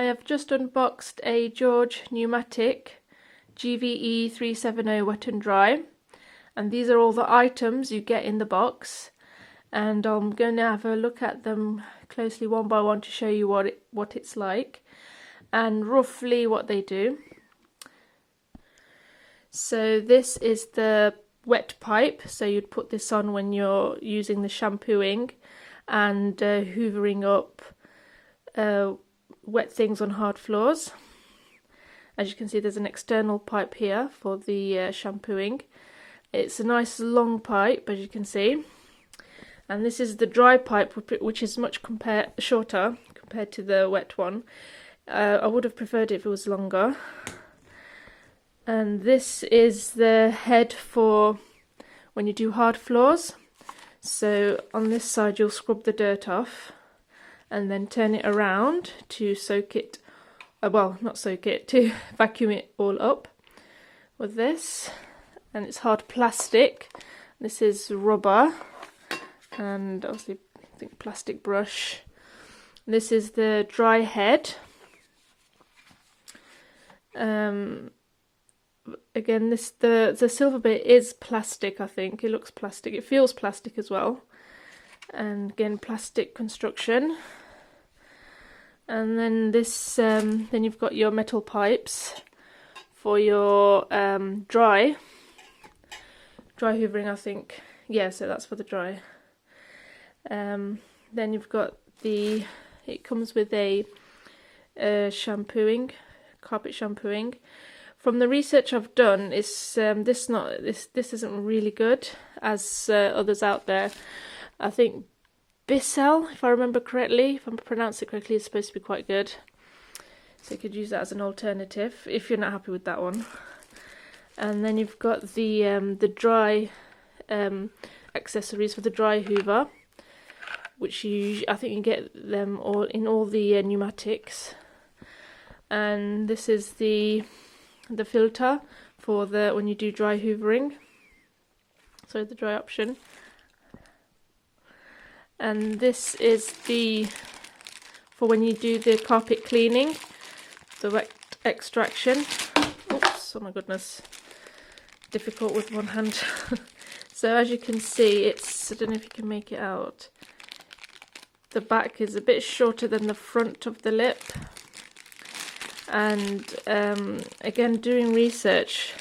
have just unboxed a George Numatic GVE370 Wet and Dry, and these are all the items you get in the box, and I'm going to have a look at them closely one by one to show you what it's like and roughly what they do. So this is the wet pipe, so you'd put this on when you're using the shampooing and hoovering up wet things on hard floors. As you can see, there's an external pipe here for the shampooing. It's a nice long pipe, as you can see, and this is the dry pipe, which is much shorter compared to the wet one. I would have preferred it if it was longer. And this is the head for when you do hard floors. So on this side you'll scrub the dirt off and then turn it around to soak it, well, not soak it, to vacuum it all up with this. And it's hard plastic. This is rubber and obviously I think plastic brush. This is the dry head. Again, the silver bit is plastic, I think. It looks plastic. It feels plastic as well. And again, plastic construction. And then this, then you've got your metal pipes for your dry hoovering, I think. Yeah, so that's for the dry. Then you've got it comes with a shampooing, carpet shampooing. From the research I've done, this isn't really good as others out there. I think Bissell, if I remember correctly, if I pronounce it correctly, is supposed to be quite good. So you could use that as an alternative if you're not happy with that one. And then you've got the dry accessories for the dry hoover, which I think you get them all in all the pneumatics. And this is the filter for when you do dry hoovering, so the dry option. And this is for when you do the carpet cleaning, the wet extraction. Oops, oh my goodness, difficult with one hand. So as you can see, I don't know if you can make it out, the back is a bit shorter than the front of the lip. And again, doing research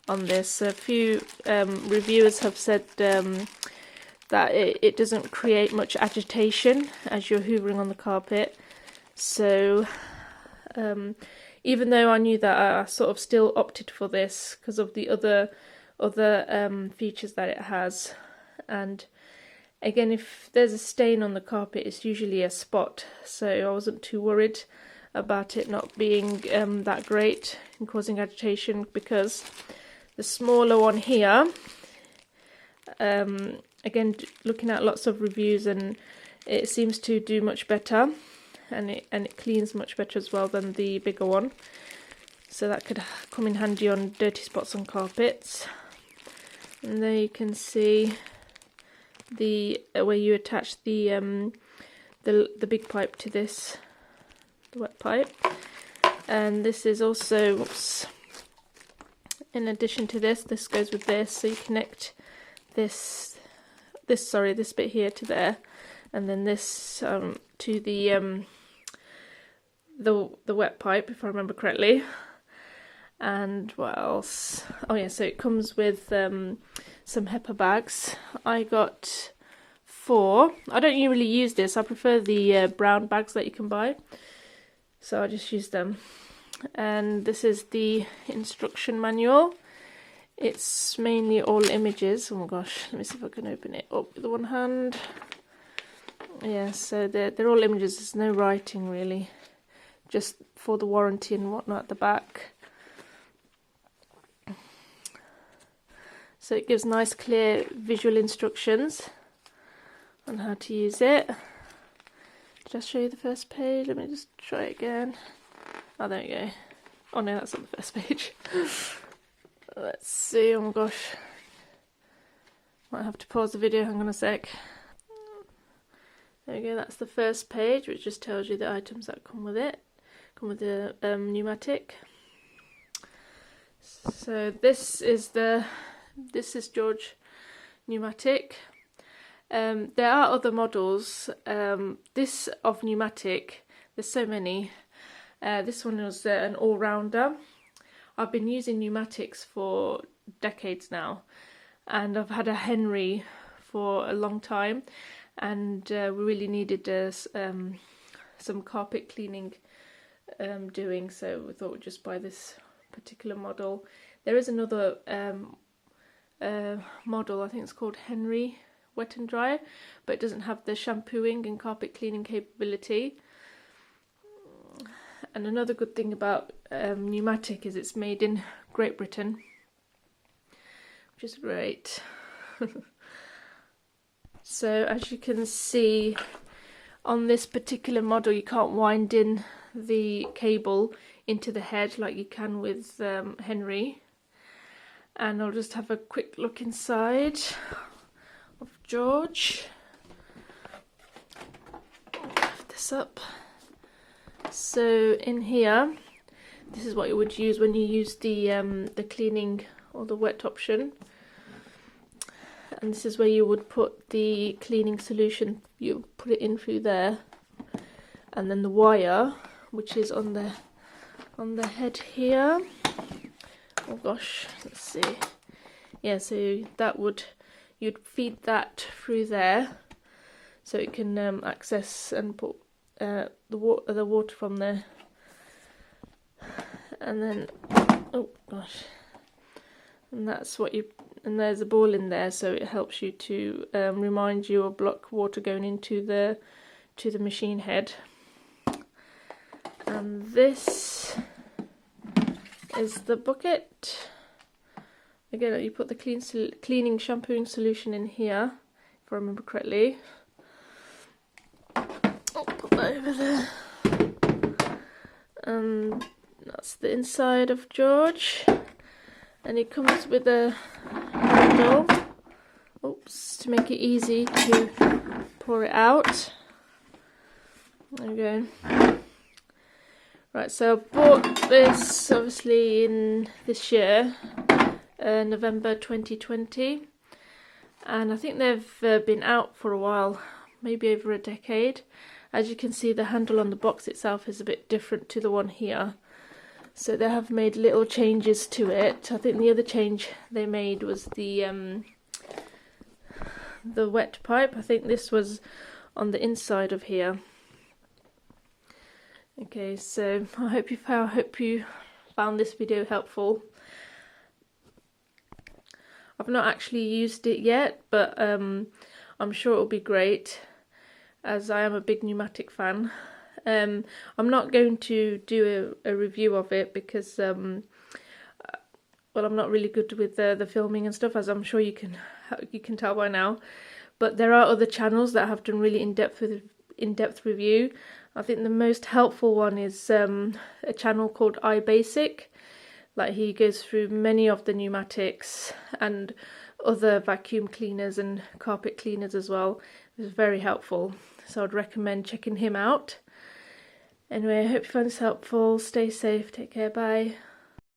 on this, a few reviewers have said that it doesn't create much agitation as you're hoovering on the carpet. So even though I knew that, I sort of still opted for this because of the other features that it has. And again, if there's a stain on the carpet, it's usually a spot, so I wasn't too worried about it not being that great in causing agitation, because the smaller one here, again, looking at lots of reviews, and it seems to do much better, and it cleans much better as well than the bigger one, so that could come in handy on dirty spots on carpets. And there you can see where you attach the big pipe to this, the wet pipe. And this is also, whoops, in addition to this goes with this, so you connect this bit here to there, and then this to the wet pipe, if I remember correctly. And what else? Oh yeah, so it comes with some HEPA bags. I got 4. I don't really use this. I prefer the brown bags that you can buy, so I just use them. And this is the instruction manual. It's mainly all images. Oh my gosh, let me see if I can open it up with one hand. Yeah, so they're all images. There's no writing really, just for the warranty and whatnot at the back. So it gives nice clear visual instructions on how to use it. Did I show you the first page? Let me just try it again. Oh, there we go. Oh no, that's not the first page. Let's see, oh my gosh. Might have to pause the video, hang on a sec. There we go, that's the first page, which just tells you the items that come with it. come with the pneumatic. So this is George pneumatic. There are other models. This of pneumatic, there's so many. This one was an all-rounder. I've been using pneumatics for decades now, and I've had a Henry for a long time, and we really needed some carpet cleaning doing, so we thought we'd just buy this particular model. There is another model, I think it's called Henry Wet and Dry, but it doesn't have the shampooing and carpet cleaning capability. And another good thing about pneumatic is it's made in Great Britain, which is great. So as you can see on this particular model, you can't wind in the cable into the head like you can with Henry. And I'll just have a quick look inside of George. I'll lift this up. So in here, this is what you would use when you use the cleaning or the wet option. And this is where you would put the cleaning solution. You put it in through there, and then the wire, which is on the head here. Oh gosh, let's see. Yeah, so you'd feed that through there, so it can access and put the water from there. And then, oh gosh, and that's what you. And there's a ball in there, so it helps you to remind you or block water going into the machine head. And this is the bucket. Again, you put the cleaning shampooing solution in here, if I remember correctly. I'll put that over there. And that's the inside of George. And it comes with a handle, oops, to make it easy to pour it out. There we go. Right, so I bought this obviously in this year, November 2020, and I think they've been out for a while, maybe over a decade. As you can see, the handle on the box itself is a bit different to the one here. So they have made little changes to it. I think the other change they made was the wet pipe. I think this was on the inside of here. Okay, so I hope you found this video helpful. I've not actually used it yet, but I'm sure it'll be great, as I am a big pneumatic fan. I'm not going to do a review of it because, well, I'm not really good with the filming and stuff, as I'm sure you can tell by now. But there are other channels that have done really in-depth review. I think the most helpful one is a channel called iBasic. Like, he goes through many of the pneumatics and other vacuum cleaners and carpet cleaners as well. It's very helpful, so I'd recommend checking him out. Anyway, I hope you found this helpful. Stay safe, take care, bye.